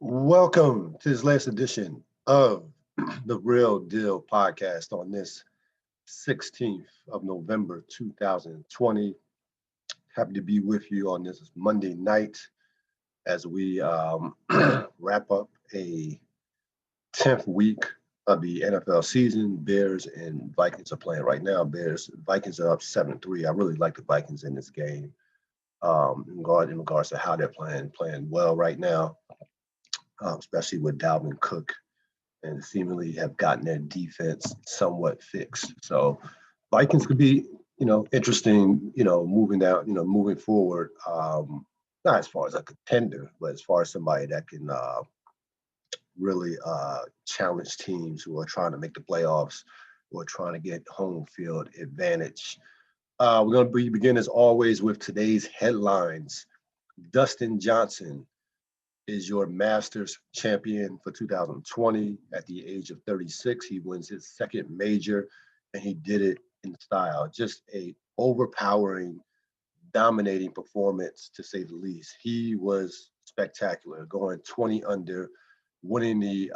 Welcome to this latest edition of the Real Deal Podcast on this 16th of November, 2020. Happy to be with you on this Monday night as we wrap up a 10th week of the NFL season. Bears and Vikings are playing right now. Vikings are up 7-3. I really like the Vikings in this game in regards to how they're playing well right now, especially with Dalvin Cook and seemingly have gotten their defense somewhat fixed. So Vikings could be, interesting, moving forward. Not as far as a contender, but as far as somebody that can really challenge teams who are trying to make the playoffs or trying to get home field advantage. We're going to begin as always with today's headlines. Dustin Johnson is your Masters champion for 2020 at the age of 36. He wins his second major, and he did it in style. Just a overpowering, dominating performance, to say the least. He was spectacular, going 20 under, winning the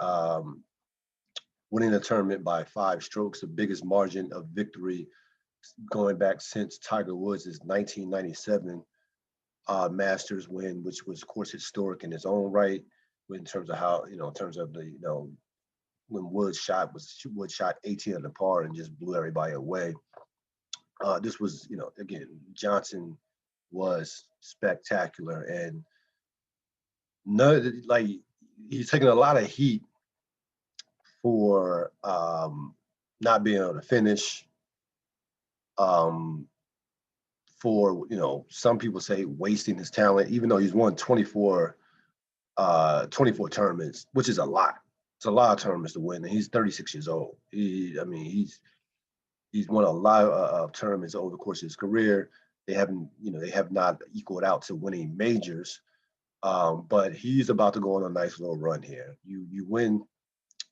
tournament by 5 strokes, the biggest margin of victory going back since Tiger Woods' 1997 Masters win, which was, of course, historic in its own right, in terms of how, in terms of when Woods shot 18 under par and just blew everybody away. This was, again, Johnson was spectacular, and he's taking a lot of heat for not being able to finish. For some people say wasting his talent, even though he's won 24 tournaments, which is a lot. It's a lot of tournaments to win, and he's 36 years old. He's won a lot of tournaments over the course of his career. They have not equaled out to winning majors, but he's about to go on a nice little run here. You win.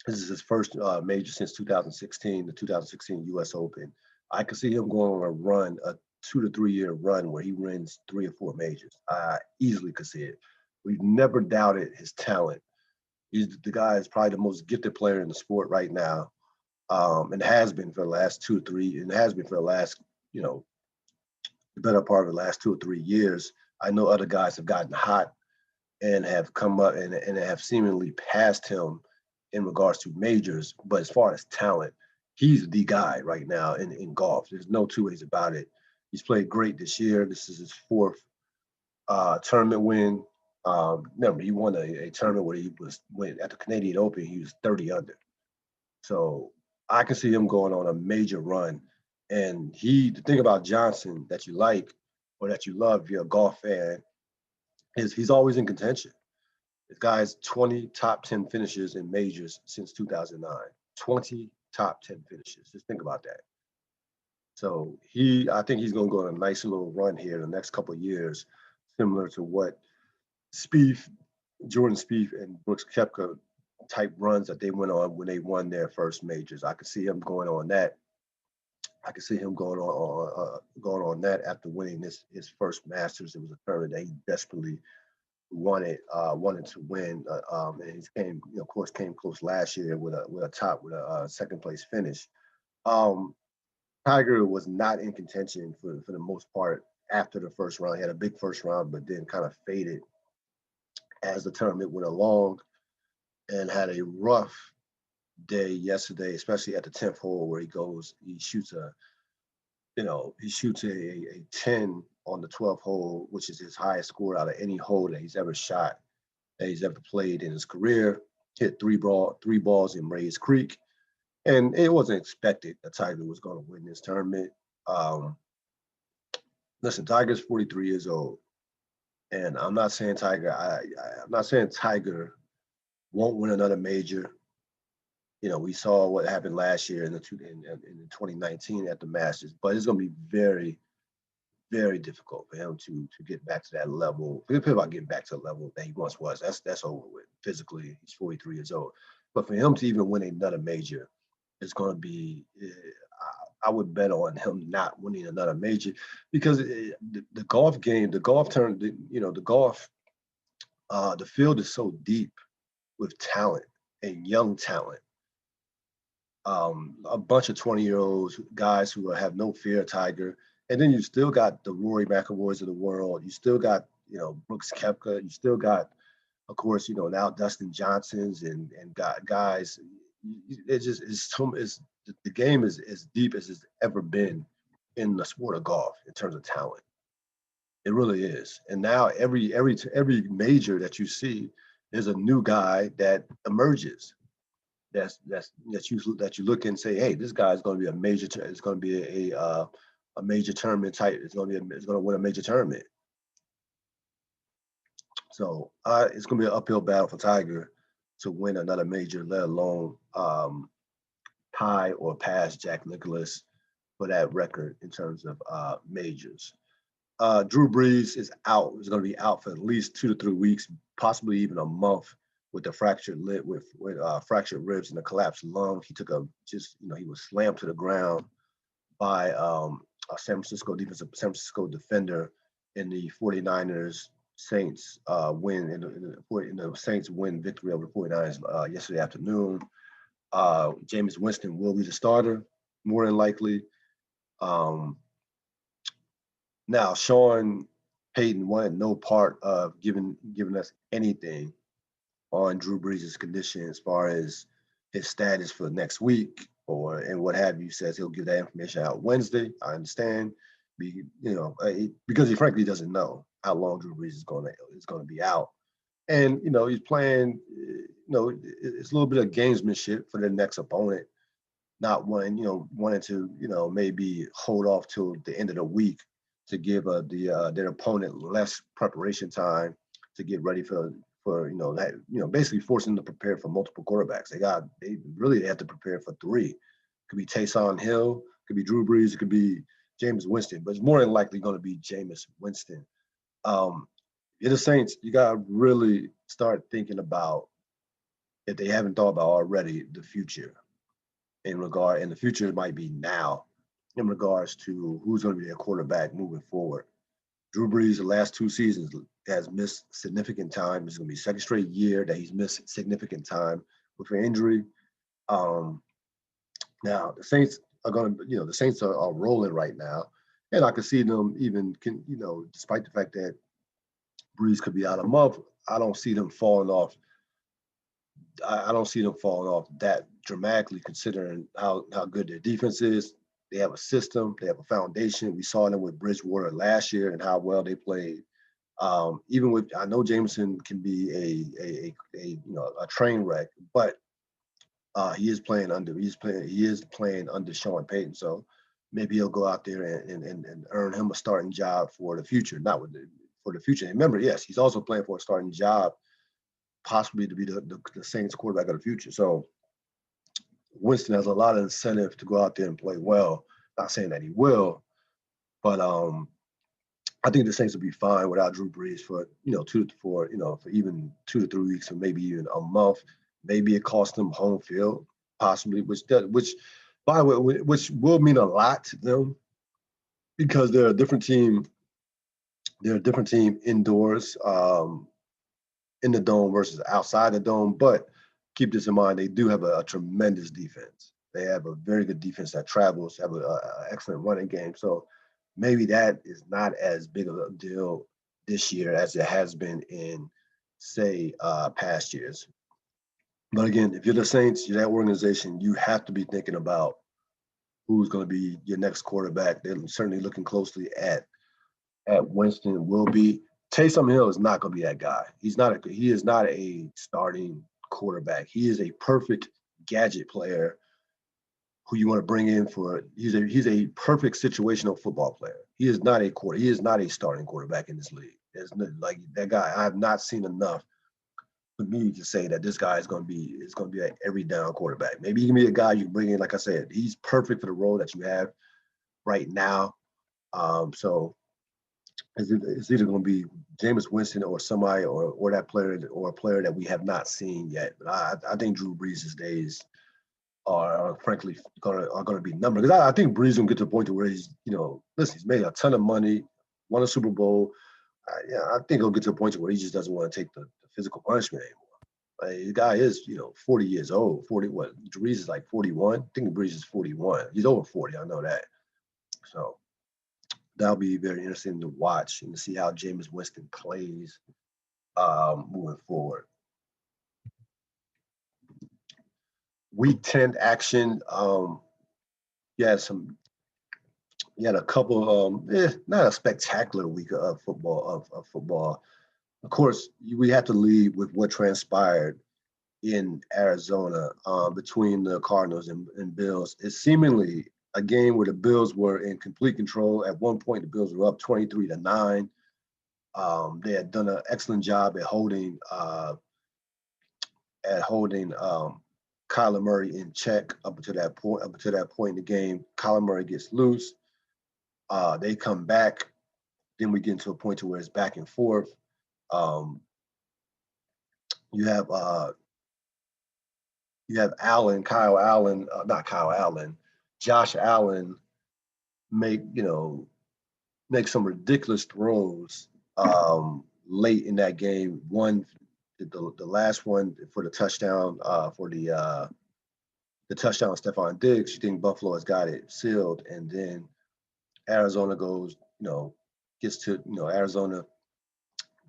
This is his first major since 2016, the 2016 U.S. Open. I could see him going on a run, a 2 to 3 year run where he wins 3 or 4 majors. I easily could see it. We've never doubted his talent. The guy is probably the most gifted player in the sport right now, and has been for the last 2 or 3, and has been for the last, the better part of the last 2 or 3 years. I know other guys have gotten hot and have come up and have seemingly passed him in regards to majors, but as far as talent, he's the guy right now in golf. There's no two ways about it. He's played great this year. This is his 4th tournament win. Remember, he won a tournament where when at the Canadian Open, he was 30 under. So I can see him going on a major run. And the thing about Johnson that you like or that you love if you're a golf fan is he's always in contention. This guy's 20 top 10 finishes in majors since 2009. 20 top 10 finishes. Just think about that. So I think he's going to go on a nice little run here in the next couple of years, similar to what Jordan Spieth and Brooks Koepka type runs that they went on when they won their first majors. I could see him going on that. I could see him going on that after winning his first Masters. It was a tournament that he desperately wanted to win, and he came close last year with a second place finish. Tiger was not in contention for the most part after the first round. He had a big first round, but then kind of faded as the tournament went along, and had a rough day yesterday, especially at the 10th hole where he shoots a 10 on the 12th hole, which is his highest score out of any hole that he's ever shot, that he's ever played in his career. Hit three balls in Rays Creek. And it wasn't expected that Tiger was going to win this tournament. Listen, Tiger's 43 years old, and I'm not saying Tiger. I'm not saying Tiger won't win another major. We saw what happened last year in 2019 at the Masters, but it's going to be very, very difficult for him to get back to that level. Forget about getting back to the level that he once was. That's over with. Physically, he's 43 years old. But for him to even win another major, it's going to be, I would bet on him not winning another major, because the golf game, the golf turn, the field is so deep with talent and young talent. A bunch of 20-year-olds, guys who have no fear of Tiger. And then you still got the Rory McIlroys of the world. You still got, Brooks Koepka. You still got, of course, now Dustin Johnsons and guys. The game is as deep as it's ever been in the sport of golf in terms of talent. It really is. And now every major that you see, there's a new guy that emerges. That you look and say, hey, this guy's going to be a major. It's going to be a major tournament type. It's going to win a major tournament. So it's going to be an uphill battle for Tiger to win another major, let alone tie or pass Jack Nicklaus for that record in terms of majors. Drew Brees is out. He's going to be out for at least 2 to 3 weeks, possibly even a month, with the fractured lip, with fractured ribs and a collapsed lung. He took he was slammed to the ground by a San Francisco defender in the 49ers Saints win in the Saints win victory over the 49ers yesterday afternoon. Jameis Winston will be the starter, more than likely. Now, Sean Payton wanted no part of giving us anything on Drew Brees' condition as far as his status for next week and what have you. Says he'll give that information out Wednesday. I understand, because he frankly doesn't know how long Drew Brees is going to be out, and he's playing. It's a little bit of gamesmanship for the next opponent, not wanting to maybe hold off till the end of the week to give their opponent less preparation time to get ready for basically forcing them to prepare for multiple quarterbacks. They really have to prepare for 3. It could be Taysom Hill, it could be Drew Brees, it could be Jameis Winston, but it's more than likely going to be Jameis Winston. You're the Saints, you got to really start thinking about, if they haven't thought about already, the future and the future might be now in regards to who's going to be their quarterback moving forward. Drew Brees, the last 2 seasons, has missed significant time. It's going to be second straight year that he's missed significant time with an injury. Now the Saints are going to, the Saints are rolling right now, and I can see them even, despite the fact that Brees could be out a month, I don't see them falling off. I don't see them falling off that dramatically, considering how good their defense is. They have a system. They have a foundation. We saw them with Bridgewater last year and how well they played. Even with, I know Jameson can be a train wreck, but he is playing under Sean Payton. So maybe he'll go out there and earn him a starting job for the future. For the future. And remember, yes, he's also playing for a starting job, possibly to be the Saints quarterback of the future. So Winston has a lot of incentive to go out there and play well. Not saying that he will, but I think the Saints will be fine without Drew Brees for for even 2 to 3 weeks, or maybe even a month. Maybe it costs them home field, possibly, which by the way, which will mean a lot to them, because they're a different team. They're a different team indoors, in the dome versus outside the dome. But keep this in mind, they do have a tremendous defense. They have a very good defense that travels, have an excellent running game. So maybe that is not as big of a deal this year as it has been in, say, past years. But again, if you're the Saints, you're that organization, you have to be thinking about who's going to be your next quarterback. They're certainly looking closely at Winston. Will be Taysom Hill is not going to be that guy. He is not a starting quarterback. He is a perfect gadget player who you want to bring in for. He's a perfect situational football player. He is not a starting quarterback in this league. There's like that guy. I have not seen enough for me to say that this guy is going to be an every down quarterback. Maybe he can be a guy you bring in. Like I said, he's perfect for the role that you have right now. So it's either going to be Jameis Winston or somebody or that player, or a player that we have not seen yet. But I think Drew Brees' days are frankly going to be numbered, because I think Brees will get to the point to where he's he's made a ton of money, won a Super Bowl. I think he'll get to a point to where he just doesn't want to take the physical punishment anymore. The guy is, 40 years old. 40 what? Breeze is like 41. I think Breeze is 41. He's over 40. I know that. So that'll be very interesting to watch and to see how Jameis Winston plays moving forward. Week 10 action. You had a couple. Not a spectacular week of football. Of football. Of course, we have to lead with what transpired in Arizona between the Cardinals and Bills. It's seemingly a game where the Bills were in complete control. At one point, the Bills were up 23-9. They had done an excellent job at holding Kyler Murray in check up until that point. Up until that point in the game, Kyler Murray gets loose. They come back. Then we get into a point to where it's back and forth. You have Josh Allen make some ridiculous throws late in that game. One, the last one for the touchdown for the touchdown on Stephon Diggs. You think Buffalo has got it sealed, and then Arizona goes, Arizona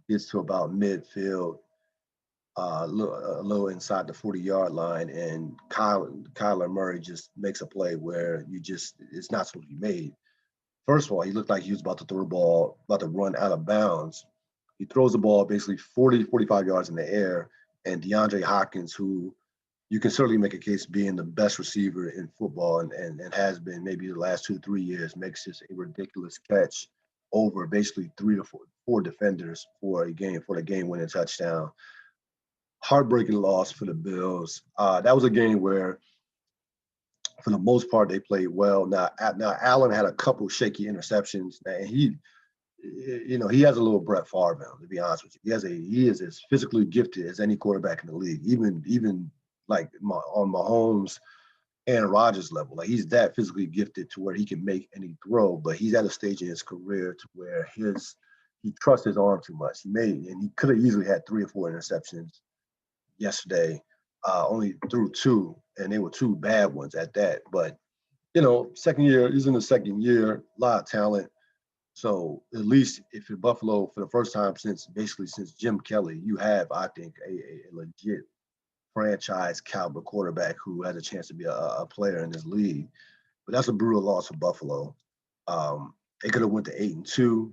gets to about midfield, a little inside the 40-yard line, and Kyler Murray just makes a play where it's not supposed to be made. First of all, he looked like he was about to throw the ball, about to run out of bounds. He throws the ball basically 40, 45 yards in the air, and DeAndre Hopkins, who you can certainly make a case being the best receiver in football and has been maybe the last 2 to 3 years, makes just a ridiculous catch over basically 3 to 4 defenders for the game-winning touchdown. Heartbreaking loss for the Bills. That was a game where, for the most part, they played well. Now Allen had a couple shaky interceptions, and he has a little Brett Favre in him, to be honest with you. He is as physically gifted as any quarterback in the league, even like on Mahomes and Rodgers level. Like, he's that physically gifted to where he can make any throw, but he's at a stage in his career to where he trusts his arm too much. He could have easily had 3 or 4 interceptions yesterday, only threw 2, and they were 2 bad ones at that. But second year, he's in the second year, a lot of talent. So at least if you're Buffalo for the first time since Jim Kelly, you have, I think, a legit franchise caliber quarterback who has a chance to be a player in this league. But that's a brutal loss for Buffalo. They could have went to 8-2.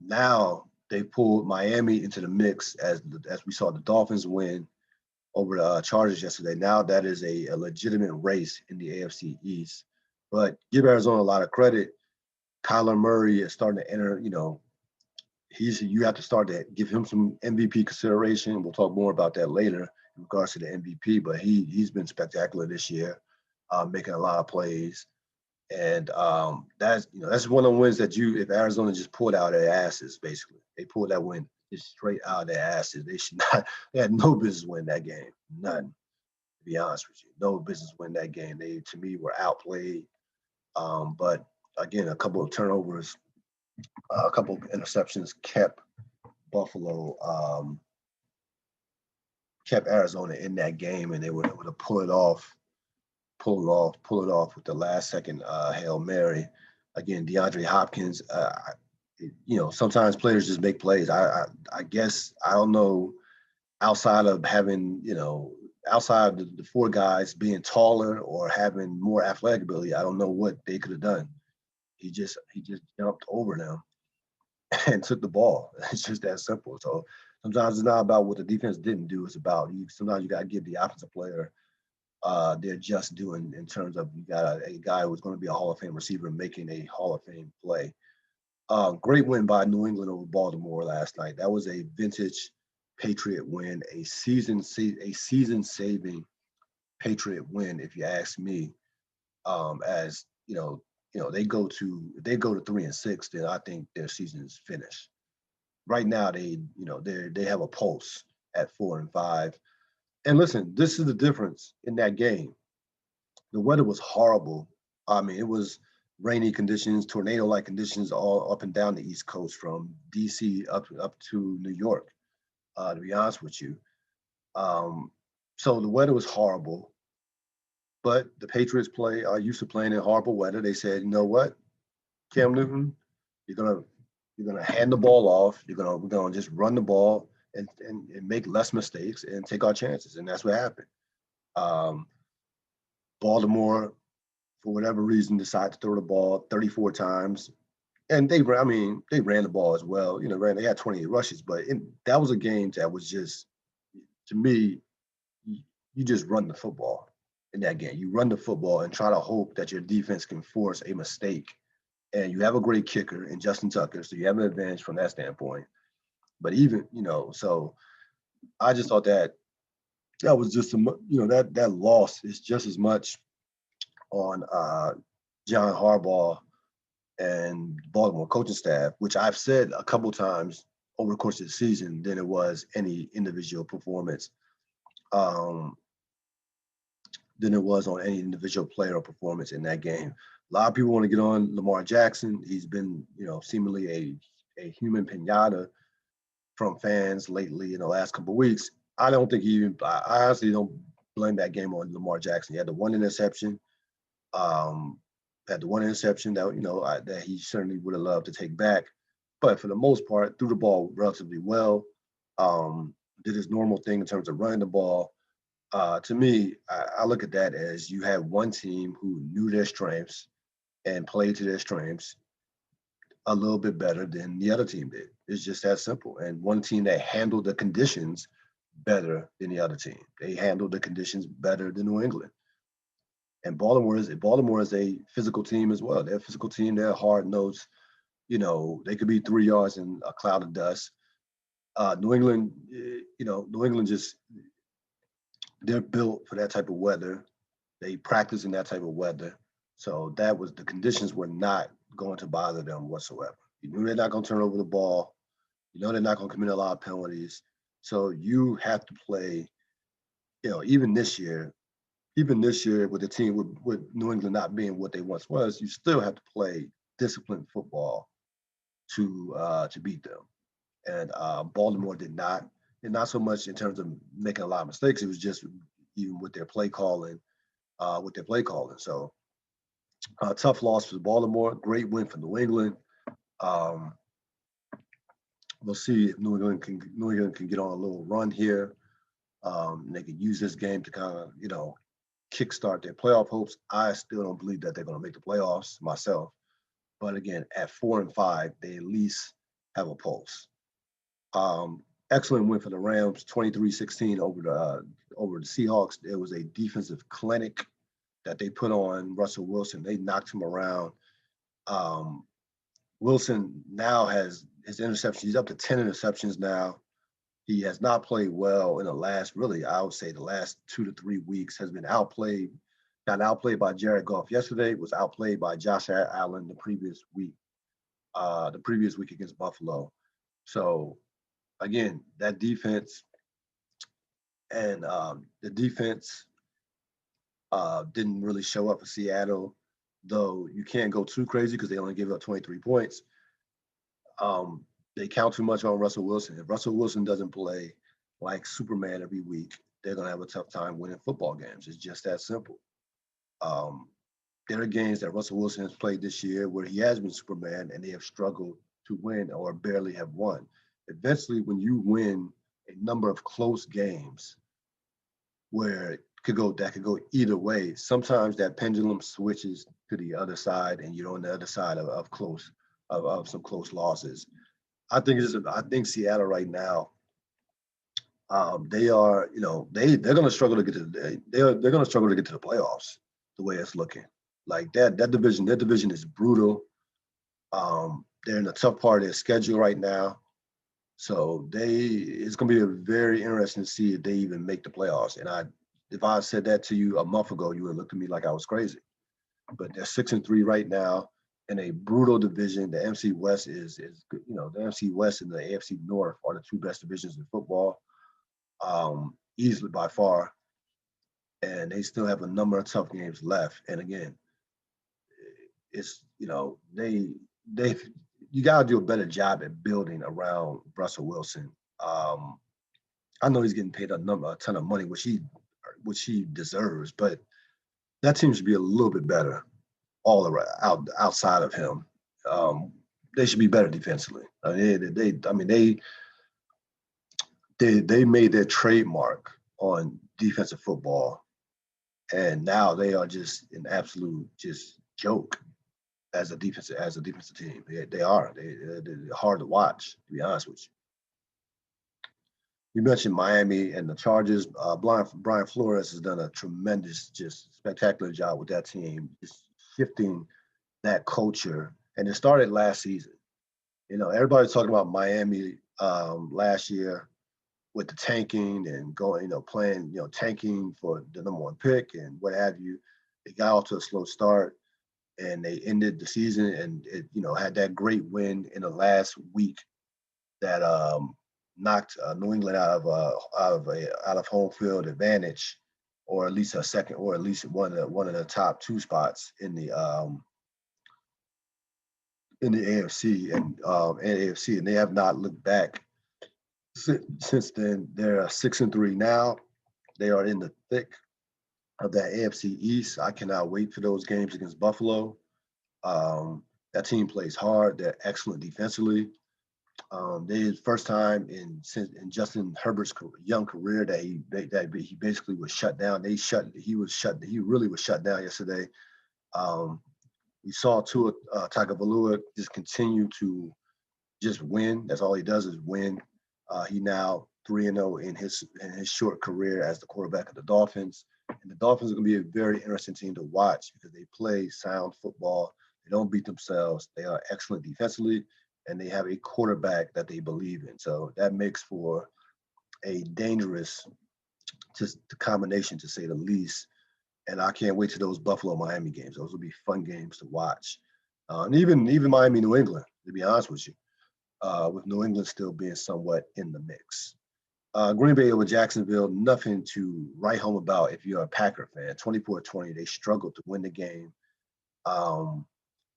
Now they pulled Miami into the mix as we saw the Dolphins win over the Chargers yesterday. Now that is a legitimate race in the AFC East. But give Arizona a lot of credit. Kyler Murray is starting to enter, you have to start to give him some MVP consideration. We'll talk more about that later in regards to the MVP, but he's been spectacular this year, making a lot of plays. And that's one of the wins that if Arizona just pulled out of their asses, basically. They pulled that win just straight out of their asses. They had no business winning that game. None, to be honest with you. No business winning that game. They, to me, were outplayed. But again, a couple of turnovers, a couple of interceptions kept Arizona in that game, and they were able to pull it off with the last second Hail Mary. Again, DeAndre Hopkins, sometimes players just make plays. I guess, I don't know, outside of having, outside of the 4 guys being taller or having more athletic ability, I don't know what they could have done. He just jumped over them and took the ball. It's just that simple. So sometimes it's not about what the defense didn't do. It's about sometimes you got to give the offensive player their just due in terms of, you got a guy who's going to be a Hall of Fame receiver making a Hall of Fame play. Great win by New England over Baltimore last night. That was a vintage Patriot win, a season-saving Patriot win, if you ask me. As they go to 3-6, then I think their season is finished. Right now, they have a pulse at 4-5. And listen, this is the difference in that game. The weather was horrible. I mean, it was rainy conditions, tornado-like conditions all up and down the East Coast, from DC up to New York. to be honest with you. Um, so the weather was horrible, but the Patriots are used to playing in horrible weather. They said, you know what, Cam Newton, you're gonna hand the ball off. We're gonna just run the ball and make less mistakes and take our chances. And that's what happened. Um, Baltimore, for whatever reason, decided to throw the ball 34 times. And they ran the ball as well. They had 28 rushes, but that was a game that was just, to me, you just run the football in that game. You run the football and try to hope that your defense can force a mistake. And you have a great kicker in Justin Tucker, so you have an advantage from that standpoint. But even, so I just thought that was just that loss is just as much on John Harbaugh and Baltimore coaching staff, which I've said a couple times over the course of the season, than it was any individual performance, than it was on any individual player or performance in that game. A lot of people want to get on Lamar Jackson. He's been, seemingly a human pinata from fans lately in the last couple of weeks. I don't think I honestly don't blame that game on Lamar Jackson. He had the one interception. That that he certainly would have loved to take back. But for the most part, threw the ball relatively well. Did his normal thing in terms of running the ball. To me, I look at that as you have one team who knew their strengths and played to their strengths a little bit better than the other team did. It's just that simple. And one team that handled the conditions better than the other team. They handled the conditions better than New England. And Baltimore is a physical team as well. They're a physical team. They're hard nosed. They could be 3 yards in a cloud of dust. New England, New England they're built for that type of weather. They practice in that type of weather. So the conditions were not going to bother them whatsoever. You knew they're not going to turn over the ball. You know they're not going to commit a lot of penalties. So you have to play, even this year with the team, with New England not being what they once was, you still have to play disciplined football to beat them. And Baltimore did not. And not so much in terms of making a lot of mistakes. It was just even with their play calling, So tough loss for Baltimore. Great win for New England. Um, we'll see if New England can get on a little run here. They can use this game to kind of, kickstart their playoff hopes. I still don't believe that they're going to make the playoffs myself. But again, at 4-5, they at least have a pulse. Excellent win for the Rams, 23-16 over the Seahawks. It was a defensive clinic that they put on Russell Wilson. They knocked him around. Wilson now has his interceptions. He's up to 10 interceptions now. He has not played well in the last 2 to 3 weeks, has been got outplayed by Jared Goff yesterday, was outplayed by Josh Allen the previous week against Buffalo. So again, that defense and the defense didn't really show up for Seattle, though you can't go too crazy because they only gave up 23 points. They count too much on Russell Wilson. If Russell Wilson doesn't play like Superman every week, they're going to have a tough time winning football games. It's just that simple. There are games that Russell Wilson has played this year where he has been Superman and they have struggled to win or barely have won. Eventually, when you win a number of close games where that could go either way, sometimes that pendulum switches to the other side and you're on the other side of some close losses. I think Seattle right now, they are, they're going to struggle to get to they're going to struggle to get to the playoffs the way it's looking. Like their division is brutal. They're in a tough part of their schedule right now. So it's going to be very interesting to see if they even make the playoffs. And if I said that to you a month ago, you would look at me like I was crazy. But they're 6-3 right now in a brutal division. The NFC West is the NFC West and the AFC North are the two best divisions in football, easily by far. And they still have a number of tough games left. And again, it's you got to do a better job at building around Russell Wilson. I know he's getting paid a ton of money, which he deserves, but that team should be a little bit better all around outside of him. Um, they should be better defensively. They made their trademark on defensive football, and now they are just an absolute just joke as a defensive team. They are. They're hard to watch, to be honest with you. You mentioned Miami and the Chargers. Brian Flores has done a tremendous, just spectacular job with that team, just shifting that culture. And it started last season. Everybody's talking about Miami last year with the tanking and going, playing, tanking for the number one pick and what have you. They got off to a slow start and they ended the season and it, had that great win in the last week that knocked New England out of home field advantage, or at least a second, or at least one of the top two spots in the AFC and AFC, and they have not looked back since then. They're 6-3 now. They are in the thick of that AFC East. I cannot wait for those games against Buffalo. That team plays hard. They're excellent defensively. They first time in Justin Herbert's young career that he basically was shut down. He really was shut down yesterday. We saw Tua Tagovailoa just continue to just win. That's all he does is win. He now 3-0 in his short career as the quarterback of the Dolphins. And the Dolphins are going to be a very interesting team to watch because they play sound football. They don't beat themselves. They are excellent defensively, and they have a quarterback that they believe in. So that makes for a dangerous combination, to say the least. And I can't wait to those Buffalo-Miami games. Those will be fun games to watch. And even Miami-New England, to be honest with you, with New England still being somewhat in the mix. Green Bay over Jacksonville, nothing to write home about if you're a Packer fan. 24-20, they struggled to win the game.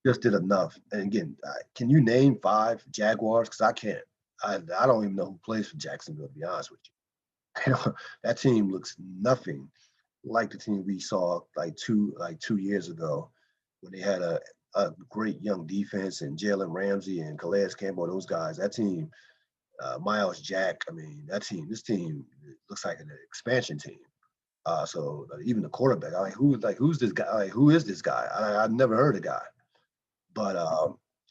Just did enough. And again, can you name 5 Jaguars? Because I can't. I don't even know who plays for Jacksonville, to be honest with you. That team looks nothing like the team we saw like two years ago when they had a great young defense and Jalen Ramsey and Calais Campbell, those guys. That team, Miles Jack, this team looks like an expansion team. So even the quarterback, who's this guy? Who is this guy? I've never heard of the guy. But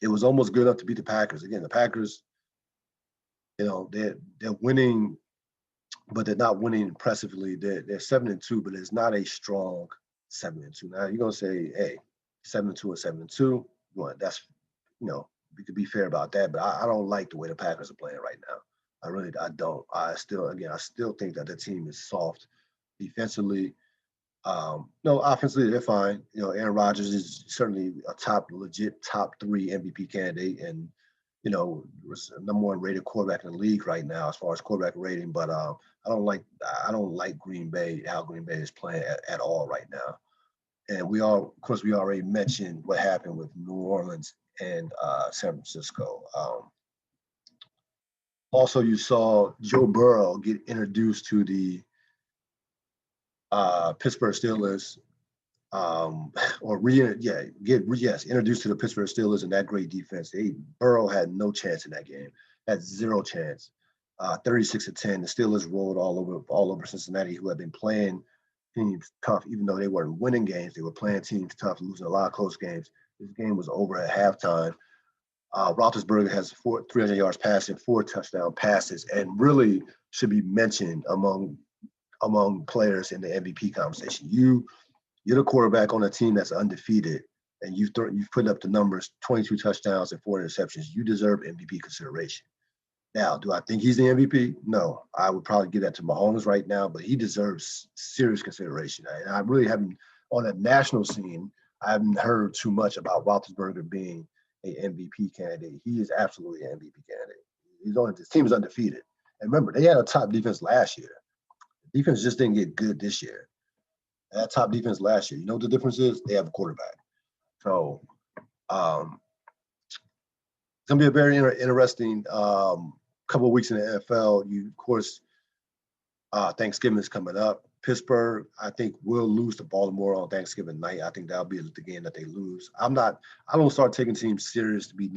it was almost good enough to beat the Packers. Again, the Packers, they're winning, but they're not winning impressively. They're 7-2, but it's not a strong 7-2. Now you're gonna say, hey, 7-2 and 7-2. That's we could be fair about that, but I don't like the way the Packers are playing right now. I don't. I still think that the team is soft defensively. No, offensively they're fine. Aaron Rodgers is certainly a legit top 3 MVP candidate, and was number 1 rated quarterback in the league right now as far as quarterback rating. But I don't like Green Bay, how Green Bay is playing at all right now. And we already mentioned what happened with New Orleans and San Francisco. Also, you saw Joe Burrow get introduced to the Pittsburgh Steelers, introduced to the Pittsburgh Steelers and that great defense. Burrow had no chance in that game, had 0 chance. 36-10, the Steelers rolled all over Cincinnati, who had been playing teams tough, even though they weren't winning games. They were playing teams tough, losing a lot of close games. This game was over at halftime. Roethlisberger has 300 yards passing, 4 touchdown passes, and really should be mentioned among players in the MVP conversation. You're the quarterback on a team that's undefeated, and you've put up the numbers, 22 touchdowns and 4 interceptions. You deserve MVP consideration. Now, do I think he's the MVP? No. I would probably give that to Mahomes right now, but he deserves serious consideration. And I really haven't, on a national scene, I haven't heard too much about Roethlisberger being an MVP candidate. He is absolutely an MVP candidate. His team is undefeated. And remember, they had a top defense last year. The defense just didn't get good this year. That top defense last year, you know what the difference is? They have a quarterback. So it's going to be a very interesting couple of weeks in the NFL. You, of course, Thanksgiving is coming up. Pittsburgh, I think, will lose to Baltimore on Thanksgiving night. I think that'll be the game that they lose. I don't start taking teams serious to be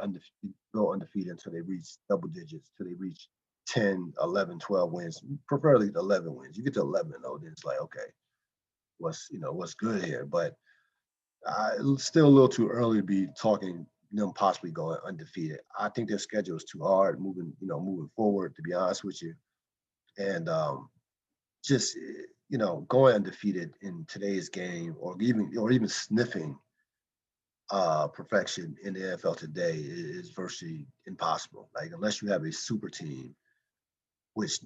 undefeated, go undefeated until they reach double digits, until they reach 10, 11, 12 wins, preferably 11 wins. You get to 11 though, then it's like, okay, what's good here? But it's still a little too early to be talking them possibly going undefeated. I think their schedule is too hard moving forward, to be honest with you. And just going undefeated in today's game, or even sniffing perfection in the NFL today is virtually impossible. Like, unless you have a super team, which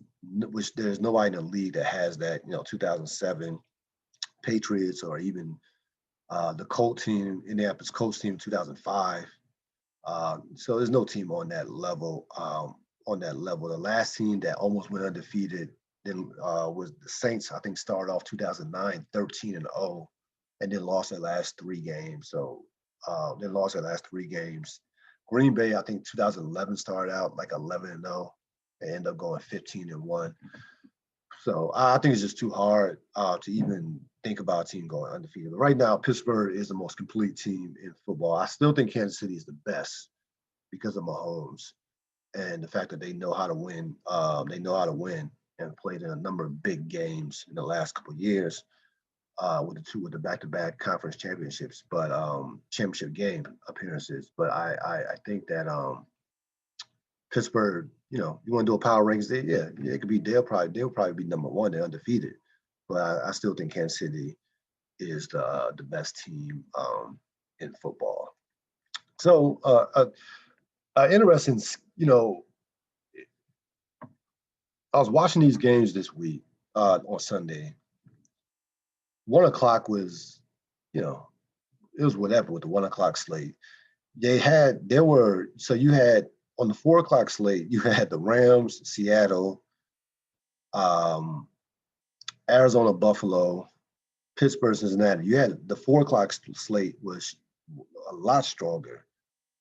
there's nobody in the league that has that. 2007 Patriots, or even the Colt team, Indianapolis Colts team, 2005. So there's no team on that level. The last team that almost went undefeated then was the Saints. I think started off 2009, 13-0, and then lost their last three games. So they lost their last three games. Green Bay, I think 2011 started out like 11-0, and ended up going 15-1. So I think it's just too hard to even think about a team going undefeated. But right now, Pittsburgh is the most complete team in football. I still think Kansas City is the best because of Mahomes and the fact that they know how to win. They know how to win and played in a number of big games in the last couple of years with the back-to-back conference championships, but championship game appearances. But I think that Pittsburgh, you want to do a power rankings, it could be they'll probably be number one. They're undefeated, but I still think Kansas City is the best team in football. So interesting, I was watching these games this week on Sunday. 1:00 was, it was whatever with the 1:00 slate. You had on the 4:00 slate, you had the Rams, Seattle, Arizona, Buffalo, Pittsburgh, Cincinnati. You had the 4:00 slate was a lot stronger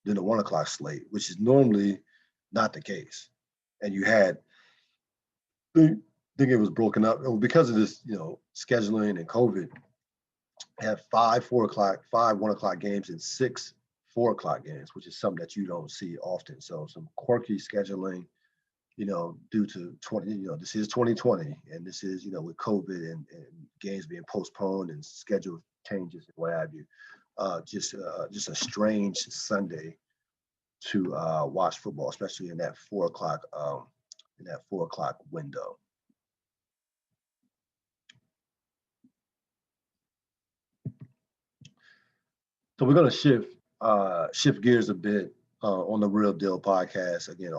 than the 1:00 slate, which is normally not the case. And you had, I think it was broken up because of this, scheduling and COVID. Had 5 1:00 games and 6 4:00 games, which is something that you don't see often. So some quirky scheduling, due to this is 2020, and this is, with COVID and games being postponed and schedule changes and what have you. Just a strange Sunday to watch football, especially in that 4:00 window. So we're going to shift gears a bit on the Real Deal podcast. Again,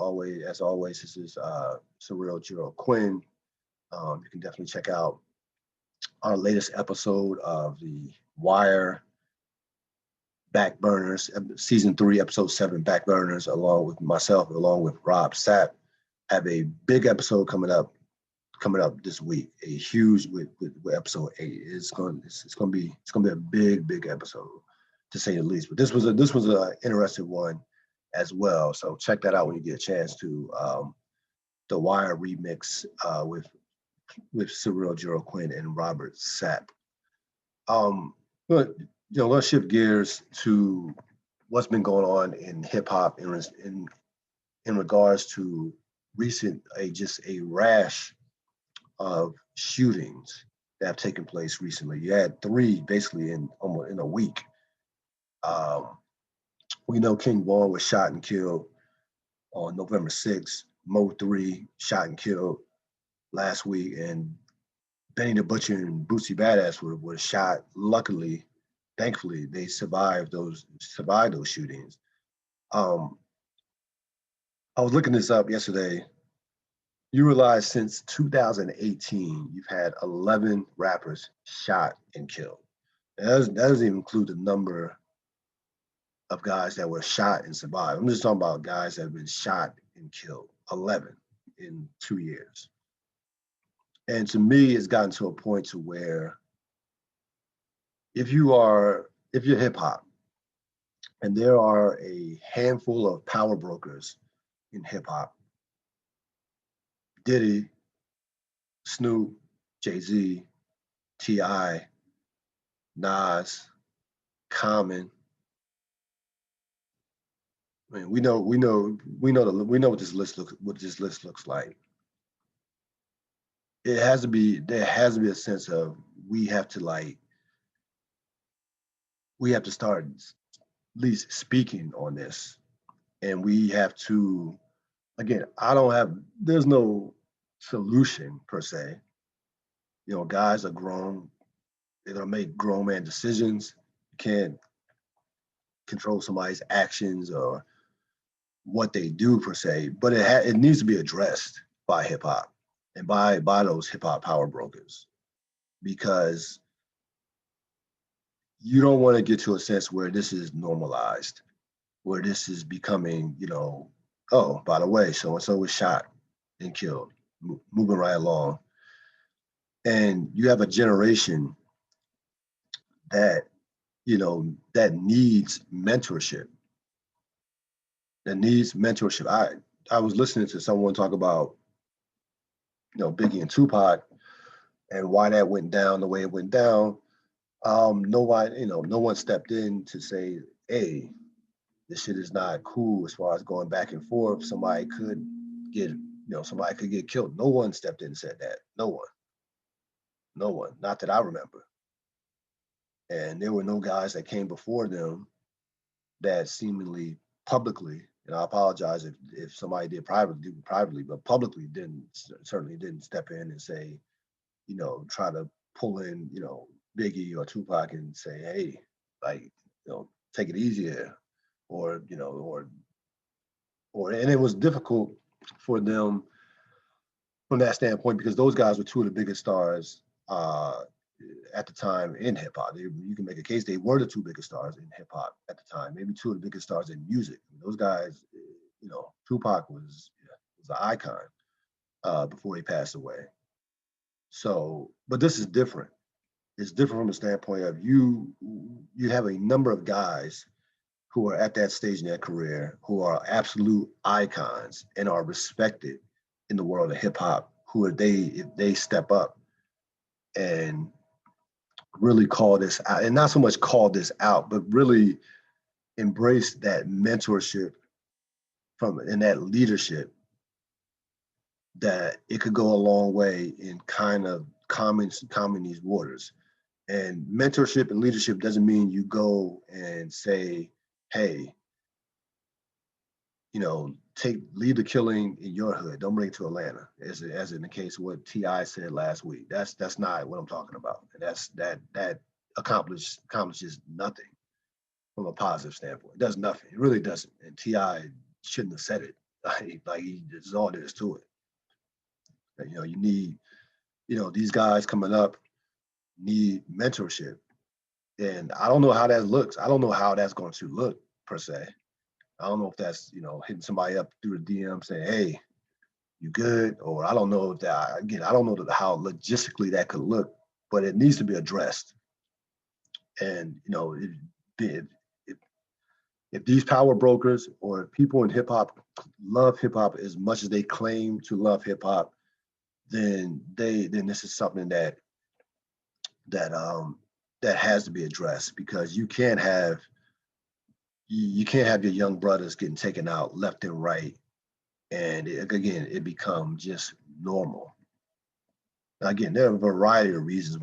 as always, this is Cyril Gerald-Quinn. You can definitely check out our latest episode of the Wire Back Burners, season 3, episode 7, Back Burners, along with myself, along with Rob Sapp. Have a big episode coming up this week. A huge with episode 8. It's going to be a big episode, to say the least. But this was an interesting one as well. So check that out when you get a chance to. The Wire remix with Cyril Gerald-Quinn and Robert Sapp. But let's shift gears to what's been going on in hip hop in regards to just a rash of shootings that have taken place recently. You had 3 basically in a week. We know King Von was shot and killed on November 6th. Mo 3 shot and killed last week, and Benny the Butcher and Bootsy Badass were shot. Luckily, thankfully, they survived those shootings. I was looking this up yesterday. You realize since 2018, you've had 11 rappers shot and killed. That doesn't even include the number of guys that were shot and survived. I'm just talking about guys that have been shot and killed. 11 in 2 years. And to me, it's gotten to a point to where if you're hip hop, and there are a handful of power brokers in hip hop, Diddy, Snoop, Jay-Z, T.I., Nas, Common. I mean, we know what this list looks like. There has to be a sense of we have to start at least speaking on this, and we have to, again, there's no solution per se. Guys are grown, they're gonna make grown man decisions. You can't control somebody's actions or what they do per se, but it needs to be addressed by hip hop and by those hip hop power brokers, because you don't want to get to a sense where this is normalized, where this is becoming, oh, by the way, so and so was shot and killed, moving right along. And you have a generation that, that needs mentorship. I was listening to someone talk about, Biggie and Tupac and why that went down the way it went down. No one stepped in to say, hey, this shit is not cool as far as going back and forth. Somebody could get killed. No one stepped in and said that. No one, not that I remember. And there were no guys that came before them that seemingly publicly, and I apologize if somebody did privately, but publicly certainly didn't step in and say, try to pull in, Biggie or Tupac and say, hey, take it easier, or, and it was difficult for them from that standpoint, because those guys were two of the biggest stars at the time in hip hop. You can make a case they were the two biggest stars in hip hop at the time, maybe two of the biggest stars in music. Those guys, Tupac was an icon before he passed away. So, but this is different. It's different from the standpoint of you have a number of guys who are at that stage in their career who are absolute icons and are respected in the world of hip hop, if they step up and really call this out, and not so much call this out, but really embrace that mentorship and that leadership, that it could go a long way in kind of calming these waters. And mentorship and leadership doesn't mean you go and say, hey, lead the killing in your hood. Don't bring it to Atlanta, as in the case of what T.I. said last week. That's not what I'm talking about. And that accomplishes nothing from a positive standpoint. It does nothing. It really doesn't. And T.I. shouldn't have said it. This is all there is to it. And, you need, these guys coming up need mentorship. And I don't know how that looks. I don't know how that's going to look per se. I don't know if that's, hitting somebody up through the DM saying, hey, you good? Or I don't know I don't know how logistically that could look, but it needs to be addressed. And, if these power brokers or people in hip hop love hip hop as much as they claim to love hip hop, then this is something that has to be addressed, because you can't have your young brothers getting taken out left and right, and it becomes just normal. Again, there are a variety of reasons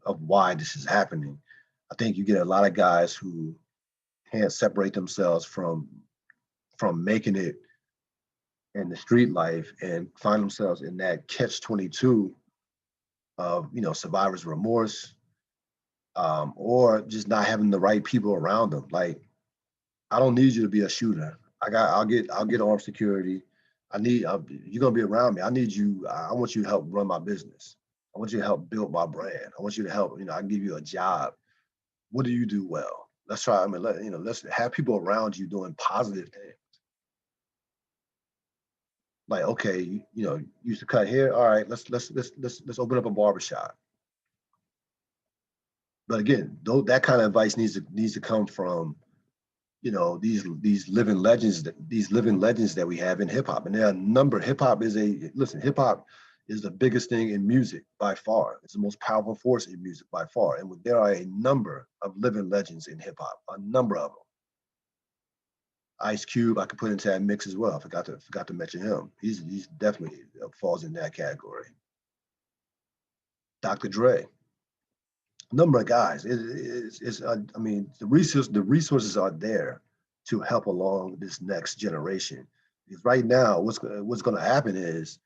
of why this is happening. I think you get a lot of guys who can't separate themselves from making it in the street life and find themselves in that catch-22 of survivor's remorse, or just not having the right people around them. Like, I don't need you to be a shooter. I'll get armed security. You're gonna be around me. I want you to help run my business. I want you to help build my brand. I want you to help, I can give you a job. What do you do well? Let's try, let's have people around you doing positive things. Like, okay, you used to cut hair. All right, let's open up a barbershop. But again, that kind of advice needs to come from these living legends that we have in hip hop. And there are a number. Hip hop is the biggest thing in music by far. It's the most powerful force in music by far. And there are a number of living legends in hip hop, a number of them. Ice Cube, I could put into that mix as well. I forgot to mention him. He's definitely falls in that category. Dr. Dre, a number of guys. I mean, the resources are there to help along this next generation. Because right now, what's going to happen is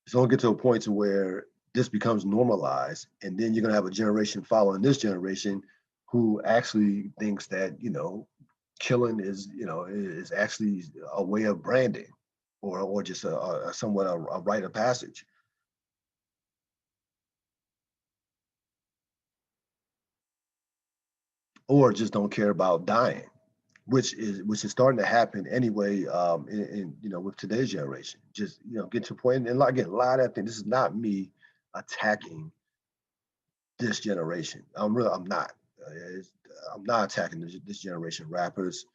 it's going to get to a point to where this becomes normalized, and then you're going to have a generation following this generation who actually thinks that killing is actually a way of branding, or just a somewhat a rite of passage. Or just don't care about dying, which is starting to happen anyway. With today's generation, just get to a point, and again, a lot of that thing. This is not me attacking this generation. I'm not. I'm not attacking this generation rappers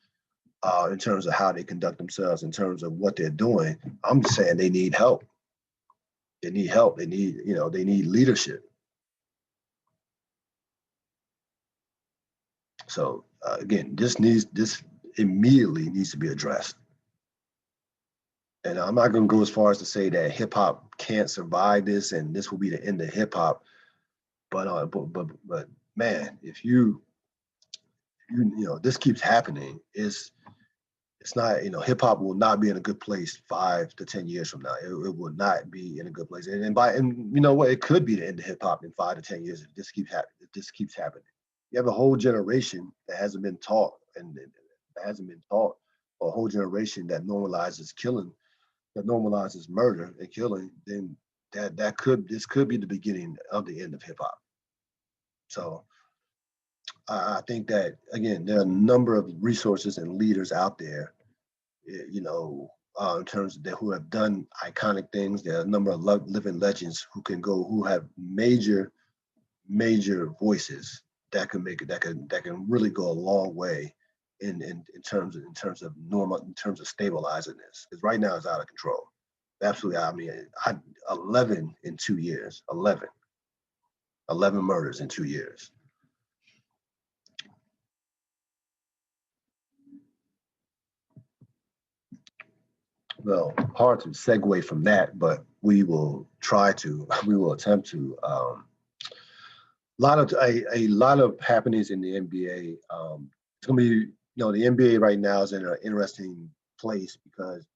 in terms of how they conduct themselves, in terms of what they're doing. I'm just saying they need help. They need help. They need leadership. So again, this immediately needs to be addressed. And I'm not going to go as far as to say that hip hop can't survive this and this will be the end of hip hop. But man, if this keeps happening, it's not, hip hop will not be in a good place 5 to 10 years from now. It will not be in a good place. And you know what, it could be the end of hip hop in 5 to 10 years if this keeps happening. You have a whole generation that hasn't been taught, or a whole generation that normalizes killing, that normalizes murder and killing. Then this could be the beginning of the end of hip hop. So I think that, again, there are a number of resources and leaders out there, in terms of who have done iconic things. There are a number of living legends who have major voices that can really go a long way in terms of stabilizing this. Because right now it's out of control. Absolutely. I mean, 11 in 2 years. 11 murders in 2 years. Well, hard to segue from that, but we will attempt to. A lot of happenings in the NBA. It's going to be, the NBA right now is in an interesting place because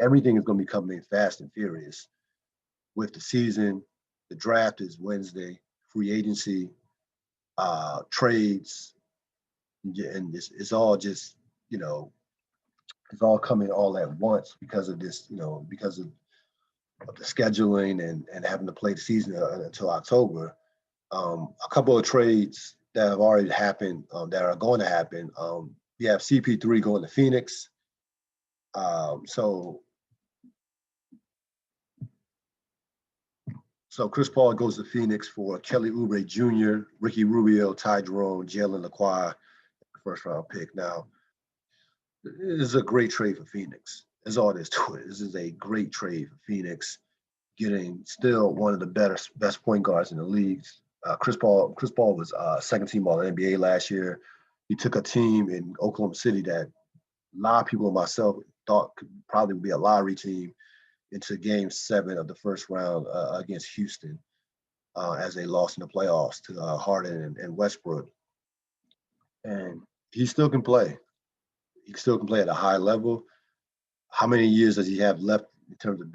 everything is going to be coming fast and furious with the season. The draft is Wednesday, free agency, trades, and it's all just, it's all coming all at once because of this, because of the scheduling and having to play the season until October. A couple of trades that have already happened, that are going to happen. We have CP3 going to Phoenix. So Chris Paul goes to Phoenix for Kelly Oubre Jr., Ricky Rubio, Ty Jerome, Jalen Lacroix, first round pick. Now, this is a great trade for Phoenix. That's all there is to it. This is a great trade for Phoenix, getting still one of the best point guards in the league. Chris Paul was second team All NBA last year. He took a team in Oklahoma City that a lot of people and myself thought could probably be a lottery team into Game 7 of the first round against Houston, as they lost in the playoffs to Harden and Westbrook. And he still can play. He still can play at a high level. How many years does he have left in terms of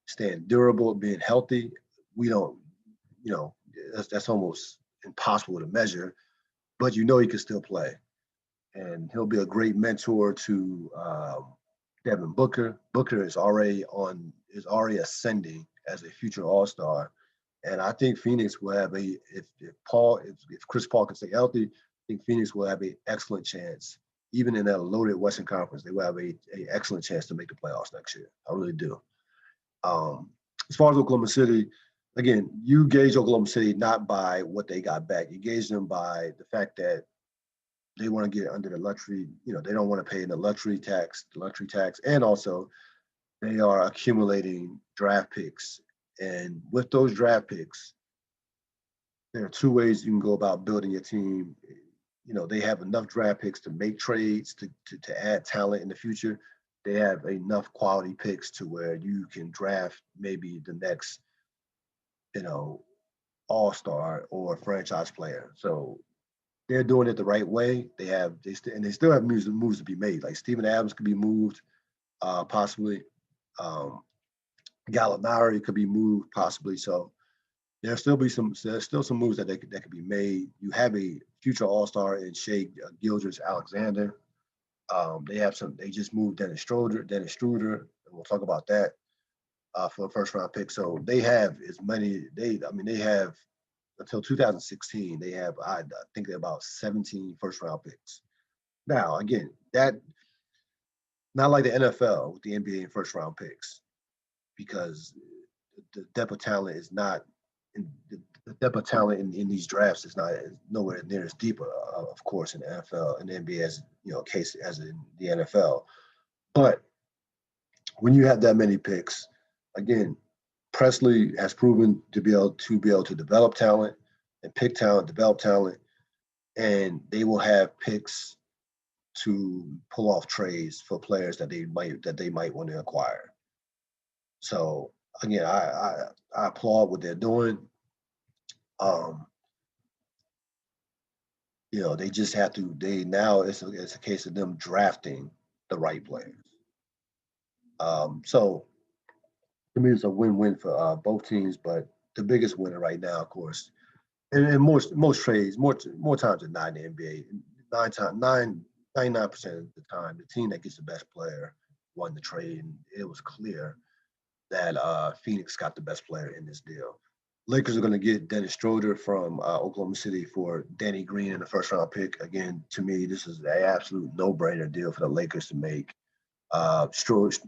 staying durable, being healthy? We don't, that's almost impossible to measure, but he can still play. And he'll be a great mentor to Devin Booker. Booker is already ascending as a future All-Star. And I think Phoenix will have if Chris Paul can stay healthy, I think Phoenix will have an excellent chance. Even in that loaded Western Conference, they will have an excellent chance to make the playoffs next year. I really do. As far as Oklahoma City, again, you gauge Oklahoma City not by what they got back. You gauge them by the fact that they want to get under the luxury, they don't want to pay the luxury tax, and also they are accumulating draft picks. And with those draft picks, there are two ways you can go about building your team. They have enough draft picks to make trades to add talent in the future. They have enough quality picks to where you can draft maybe the next, all-star or franchise player. So they're doing it the right way. They still have moves to be made. Like Steven Adams could be moved, possibly. Um, Gallinari could be moved, possibly. So there's still some moves that could be made. You have a future All-Star in Shea Gilgeous-Alexander. They just moved Dennis Schroeder, and we'll talk about that for a first round pick. So they have as many. They have until 2016. They have I think they're about 17 first round picks. Now again, that not like the NFL with the NBA and first round picks, because the depth of talent is not the depth of talent in these drafts is nowhere near as deep, of course, in the NFL and the NBA as case as in the NFL. But when you have that many picks, again, Presley has proven to be able to develop talent and pick talent, develop talent, and they will have picks to pull off trades for players that they might want to acquire. So again, I applaud what they're doing. They just have to. Now it's a case of them drafting the right players. So to me, it's a win-win for both teams. But the biggest winner right now, of course, and most trades, more times than not in the NBA, 99% of the time, the team that gets the best player won the trade, and it was clear that Phoenix got the best player in this deal. Lakers are going to get Dennis Schroeder from Oklahoma City for Danny Green in the first round pick. Again, to me, this is an absolute no-brainer deal for the Lakers to make. Schroeder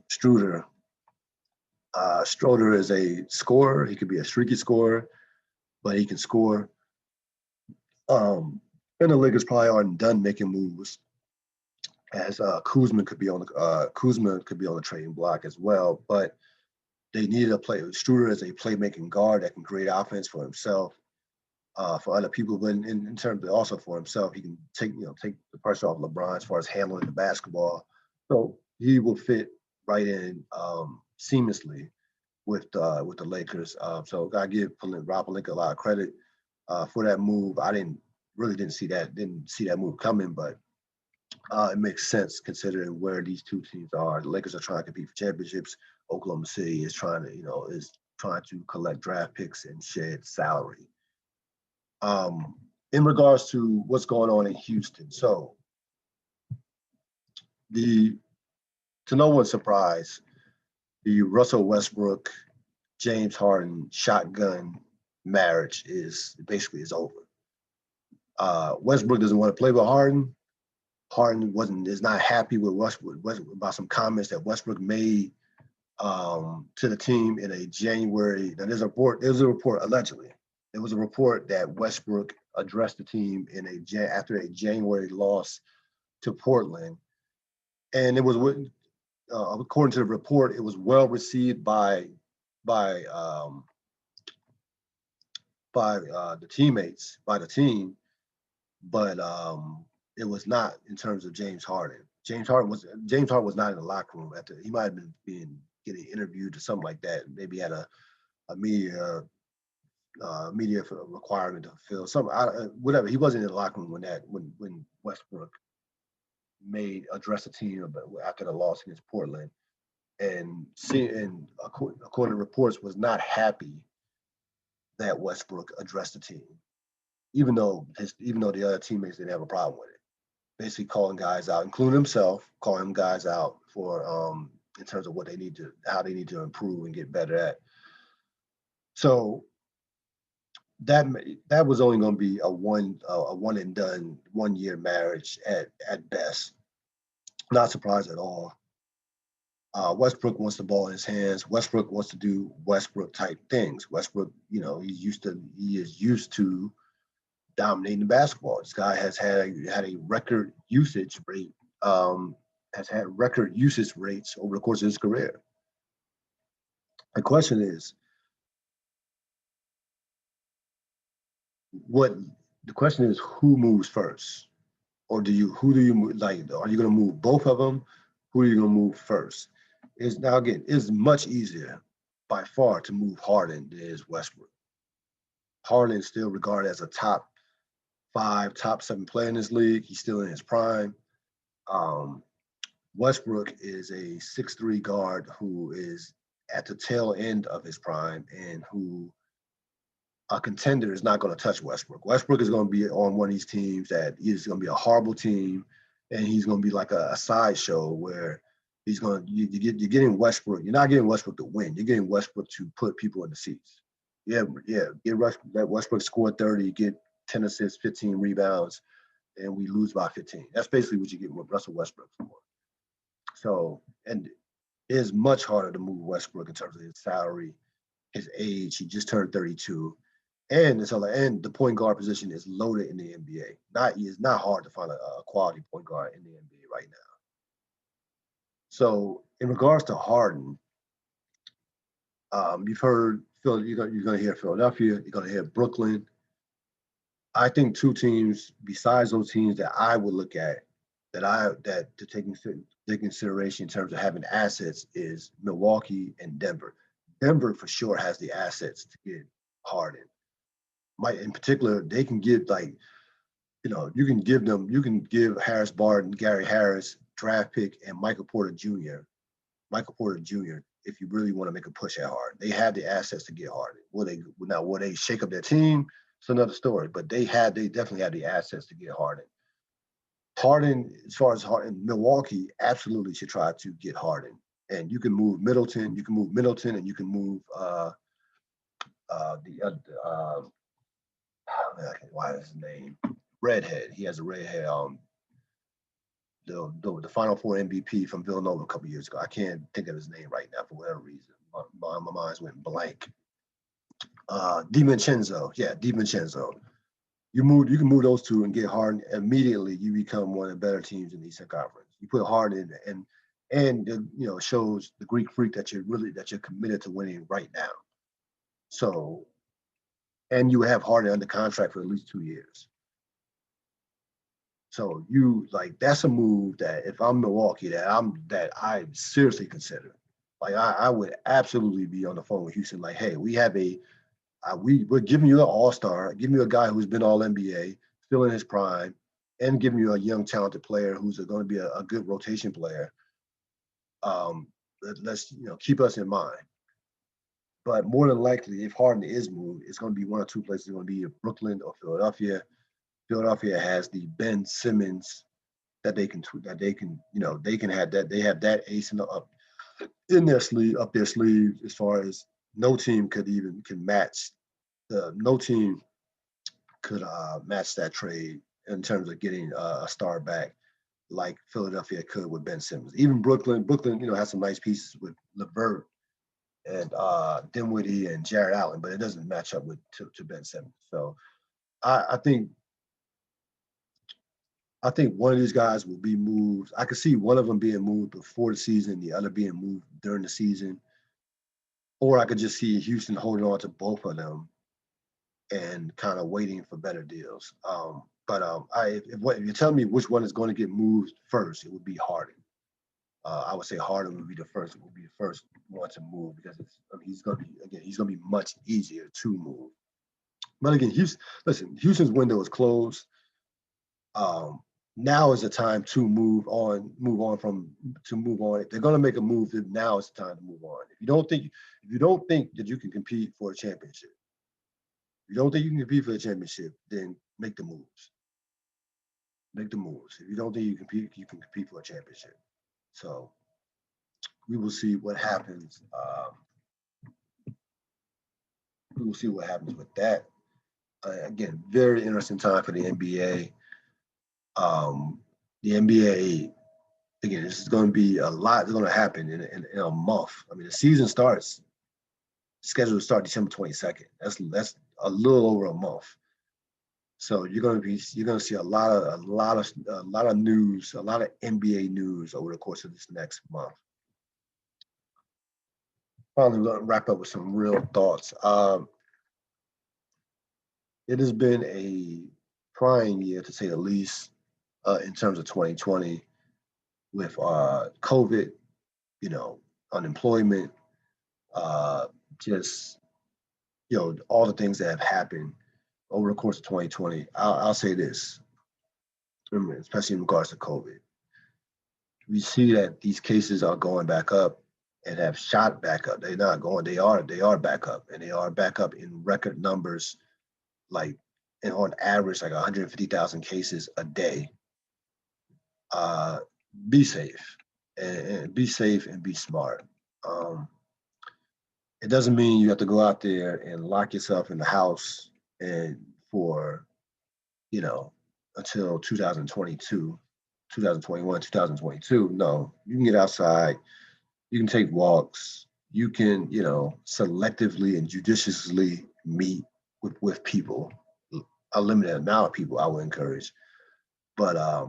is a scorer. He could be a streaky scorer, but he can score. And the Lakers probably aren't done making moves, as Kuzma could be on the trading block as well. But they needed a play. Schroeder is a playmaking guard that can create offense for himself, for other people, but in terms of also for himself, he can take the pressure off LeBron as far as handling the basketball. So he will fit right in seamlessly with the Lakers. So I give Rob Pelinka a lot of credit for that move. I didn't see that move coming, but it makes sense considering where these two teams are. The Lakers are trying to compete for championships. Oklahoma City is trying to collect draft picks and shed salary. In regards to what's going on in Houston, so to no one's surprise, the Russell Westbrook, James Harden shotgun marriage is over. Westbrook doesn't want to play with Harden. Harden is not happy with Westbrook about some comments that Westbrook made to the team in a January. Now there's a report allegedly. There was a report that Westbrook addressed the team after a January loss to Portland, and it was according to the report, it was well received by the teammates, by the team, but it was not in terms of James Harden. James Harden was not in the locker room he might have been getting interviewed or something like that. Maybe had a media requirement to fulfill something, whatever. He wasn't in the locker room when Westbrook addressed the team after the loss against Portland, and according to reports, was not happy that Westbrook addressed the team, even though the other teammates didn't have a problem with it. Basically calling guys out, including himself, calling guys out for in terms of how they need to improve and get better at. So that was only going to be a one and done 1 year marriage at best. Not surprised at all. Westbrook wants the ball in his hands. Westbrook wants to do Westbrook type things. Westbrook, he is used to dominating the basketball. This guy has had a record usage rate, has had record usage rates over the course of his career. The question is, who moves first? Or who do you move? Like, are you going to move both of them? Who are you going to move first? It's much easier by far to move Harden than it is Westbrook. Harden is still regarded as a top 5, top 7 player in this league. He's still in his prime. Westbrook is a 6'3" guard who is at the tail end of his prime, and who a contender is not going to touch Westbrook. Westbrook is going to be on one of these teams that is going to be a horrible team, and he's going to be like a sideshow where you're getting Westbrook. You're not getting Westbrook to win. You're getting Westbrook to put people in the seats. Let Westbrook score 30, get 10 assists, 15 rebounds, and we lose by 15. That's basically what you get with Russell Westbrook for. So, and it is much harder to move Westbrook in terms of his salary, his age. He just turned 32. And the point guard position is loaded in the NBA. It's not hard to find a quality point guard in the NBA right now. So in regards to Harden, you've heard you're going to hear Philadelphia, you're going to hear Brooklyn. I think 2 teams besides those teams that I would look at that to take into consideration in terms of having assets is Milwaukee and Denver. Denver for sure has the assets to get Harden. In particular, they can give you can give Harris Barton, Gary Harris, draft pick, and Michael Porter Jr. If you really want to make a push at Harden. They have the assets to get Harden. Will they shake up their team? It's another story. But they definitely have the assets to get Harden. Harden, as far as Harden, Milwaukee absolutely should try to get Harden. And you can move Middleton, and you can move why is his name? Redhead. He has a redhead. The Final Four MVP from Villanova a couple years ago. I can't think of his name right now for whatever reason. My mind's went blank. DiVincenzo. Yeah, DiVincenzo. You can move those 2 and get Harden. Immediately, you become one of the better teams in the Eastern Conference. You put Harden in, and shows the Greek freak that you're committed to winning right now. So, and you have Harden under contract for at least 2 years. So that's a move that if I'm Milwaukee that I seriously consider. Like I would absolutely be on the phone with Houston. Like, hey, we're giving you an all-star, giving you a guy who's been all NBA, still in his prime, and giving you a young, talented player who's going to be a good rotation player. Let's keep us in mind. But more than likely, if Harden is moved, it's going to be one or 2 places. It's going to be Brooklyn or Philadelphia. Philadelphia has the Ben Simmons that they can have that. They have that ace up their sleeve as far as no team can match. No team could match that trade in terms of getting a star back like Philadelphia could with Ben Simmons. Even Brooklyn, has some nice pieces with LeVert and Dinwiddie and Jared Allen, but it doesn't match up to Ben Simmons. So I think one of these guys will be moved. I could see one of them being moved before the season, the other being moved during the season. Or I could just see Houston holding on to both of them and kind of waiting for better deals. If you tell me which one is going to get moved first, it would be Harden. I would say Harden would be the first one to move because he's going to be much easier to move. But again, Houston's window is closed. Now is the time to move on. If they're going to make a move, then now is the time to move on. If you don't think that you can compete for a championship, then make the moves. Make the moves. If you don't think you can compete for a championship. So we will see what happens. We will see what happens with that. Again, very interesting time for the NBA. The NBA, again, this is going to be a lot that's going to happen in a month. I mean, the season scheduled to start December 22nd. That's a little over a month. So you're gonna see a lot of news, a lot of NBA news over the course of this next month. Finally, we're gonna wrap up with some real thoughts. It has been a trying year to say the least in terms of 2020 with COVID, unemployment, just all the things that have happened over the course of 2020. I'll say this, especially in regards to COVID. We see that these cases are going back up and have shot back up. They're not going, they are back up, and they are back up in record numbers, like and on average, like 150,000 cases a day. Be safe and be safe and be smart. It doesn't mean you have to go out there and lock yourself in the house and for, until 2022, 2021, 2022. No, you can get outside, you can take walks, you can, selectively and judiciously meet with people, a limited amount of people I would encourage. But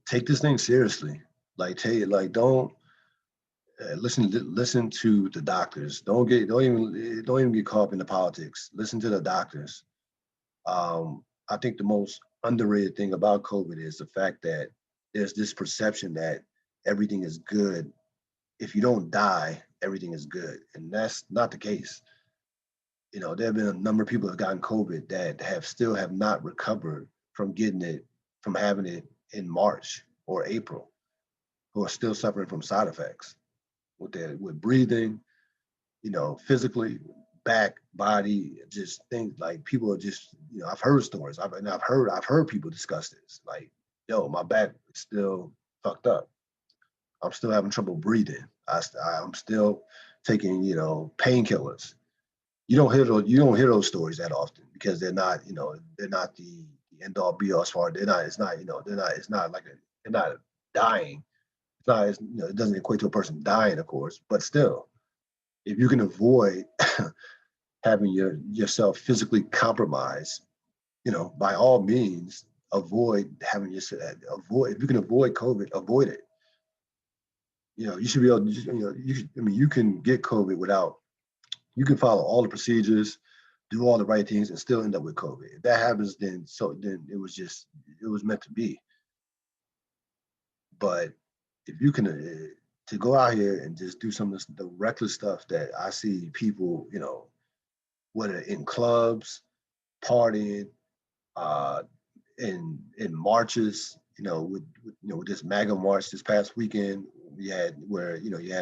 take this thing seriously. Don't listen to the doctors. Don't even get caught up in the politics. Listen to the doctors. I think the most underrated thing about COVID is the fact that there's this perception that everything is good. If you don't die, everything is good, and that's not the case. There have been a number of people who have gotten COVID that have not recovered from getting it, from having it in March or April, who are still suffering from side effects with breathing, physically, back, body, just things like people are just, I've heard stories. I've heard people discuss this. Like, yo, my back is still fucked up. I'm still having trouble breathing. I'm still taking, painkillers. You don't hear those stories that often because they're not the end all be all as far. It's not like they're not dying. It's not, it doesn't equate to a person dying, of course, but still, if you can avoid having yourself physically compromised, by all means, avoid having yourself, if you can avoid COVID, avoid it. You should be able to, you can get COVID you can follow all the procedures, do all the right things and still end up with COVID. If that happens, then it was meant to be. But if you can, to go out here and just do some of the reckless stuff that I see people, whether in clubs, partying, in marches, with this MAGA march this past weekend, you had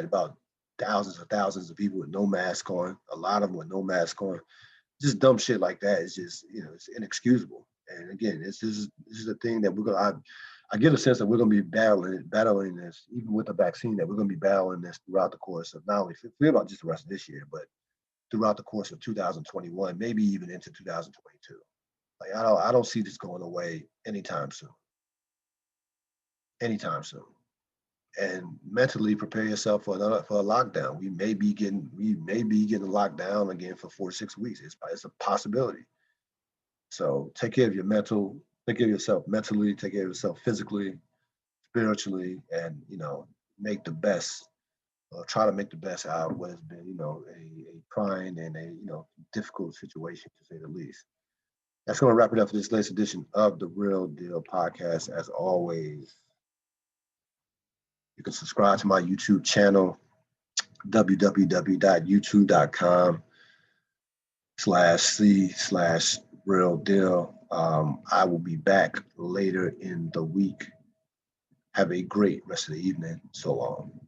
about thousands of people with no mask on, a lot of them with no mask on. Just dumb shit like that is just, it's inexcusable. And again, this is the thing that I get a sense that we're going to be battling this, even with the vaccine, that we're going to be battling this throughout the course of not only about just the rest of this year, but throughout the course of 2021, maybe even into 2022. Like I don't see this going away anytime soon. Anytime soon. And mentally prepare yourself for a lockdown. We may be getting locked down again for 4 to 6 weeks. It's a possibility. So take care of yourself mentally, take care of yourself physically, spiritually, and make the best, or try to make the best out of what has been, a trying and a difficult situation, to say the least. That's going to wrap it up for this latest edition of the Real Deal Podcast. As always, you can subscribe to my YouTube channel, www.youtube.com/C/Real Deal. I will be back later in the week. Have a great rest of the evening. So long.